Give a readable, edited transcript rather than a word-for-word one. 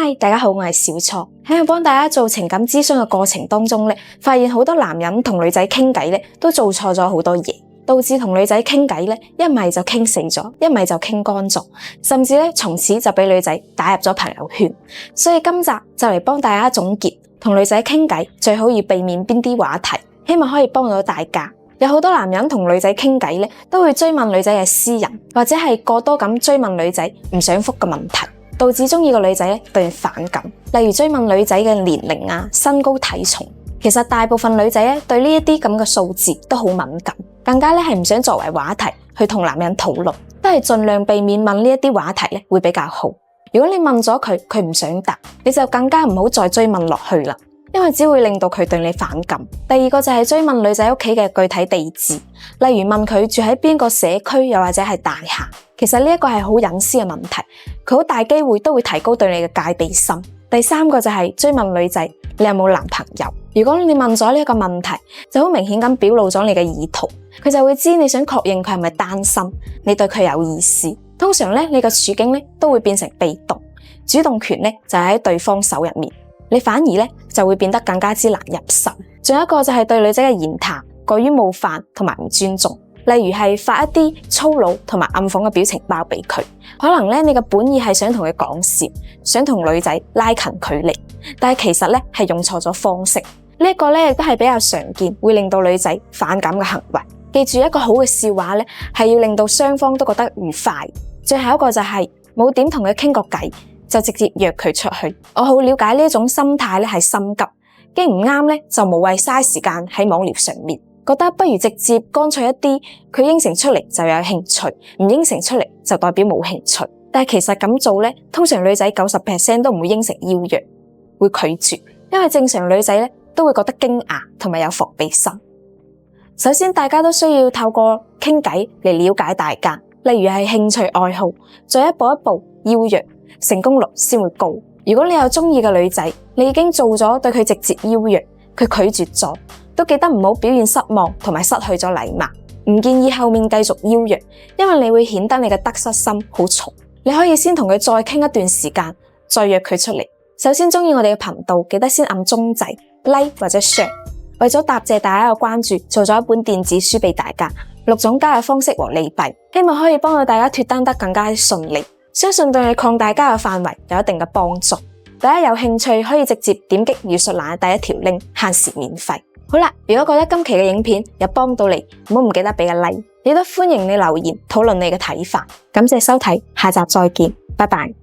Hi， 大家好，我係小錯。喺我幫大家做情感諮詢嘅過程當中咧，發現好多男人同女仔傾偈咧，都做錯咗好多嘢，導致同女仔傾偈咧，一咪就傾死咗，一咪就傾乾咗，甚至咧從此就俾女仔打入咗朋友圈。所以今集就嚟幫大家總結，同女仔傾偈最好要避免邊啲話題，希望可以幫到大家。有好多男人同女仔傾偈咧，都會追問女仔嘅私隱，或者係過多咁追問女仔唔想覆嘅問題，導致中意個女仔咧對人反感，例如追問女仔嘅年齡啊、身高體重。其實大部分女仔咧對呢一啲咁嘅數字都好敏感，更加咧係唔想作為話題去同男人討論，都係盡量避免問呢一啲話題咧會比較好。如果你問咗佢，佢唔想答，你就更加唔好再追問落去啦，因為只會令到佢對你反感。第二個就係追問女仔屋企嘅具體地址，例如問佢住喺邊個社區，又或者係大廈。其實呢一個係好隱私嘅問題，佢好大機會都會提高對你嘅戒備心。第三個就係追問女仔你有冇男朋友。如果你問咗呢一個問題，就好明顯咁表露咗你嘅意圖，佢就會知你想確認佢係咪單身，你對佢有意思。通常咧，你嘅處境咧都會變成被動，主動權咧就喺對方手入面，你反而咧就會變得更加之難入手。仲有一個就係對女仔嘅言談過於冒犯同埋唔尊重，例如係發一啲粗魯同埋暗諷嘅表情包俾佢，可能咧你嘅本意係想同佢講笑，想同女仔拉近距離，但係其實咧係用錯咗方式。呢一個咧亦都係比較常見，會令到女仔反感嘅行為。記住，一個好嘅笑話咧係要令到雙方都覺得愉快。最後一個就係冇點同佢傾過偈，就直接約佢出去。我好了解呢一種心態咧係心急，既唔啱咧就無謂嘥時間喺網聊上面，覺得不如直接乾脆一啲，佢應承出嚟就有興趣，唔應承出嚟就代表冇興趣。但係其實咁做咧，通常女仔 90% 都唔會應承邀約，會拒絕，因為正常女仔咧都會覺得驚訝同埋有防備心。首先，大家都需要透過傾偈嚟了解大家，例如係興趣愛好，再一步一步邀約，成功率先會高。如果你有中意嘅女仔，你已經做咗對佢直接邀約，佢拒絕咗，都記得唔好表現失望同埋失去咗禮貌。唔建議後面繼續邀約，因為你會顯得你嘅得失心好重。你可以先同佢再傾一段時間，再約佢出嚟。首先，中意我哋嘅頻道，記得先按鐘仔 like 或者 share。為咗答謝大家嘅關注，做咗一本電子書俾大家，6種交友方式和利弊，希望可以幫到大家脫單得更加順利。相信對你擴大交友範圍有一定嘅幫助。大家有興趣可以直接點擊描述欄嘅第一條 link， 限時免費。好啦，如果覺得今期嘅影片有幫到你，唔記得俾個 like，亦都歡迎你留言討論你嘅睇法。感謝收睇，下集再見，拜拜。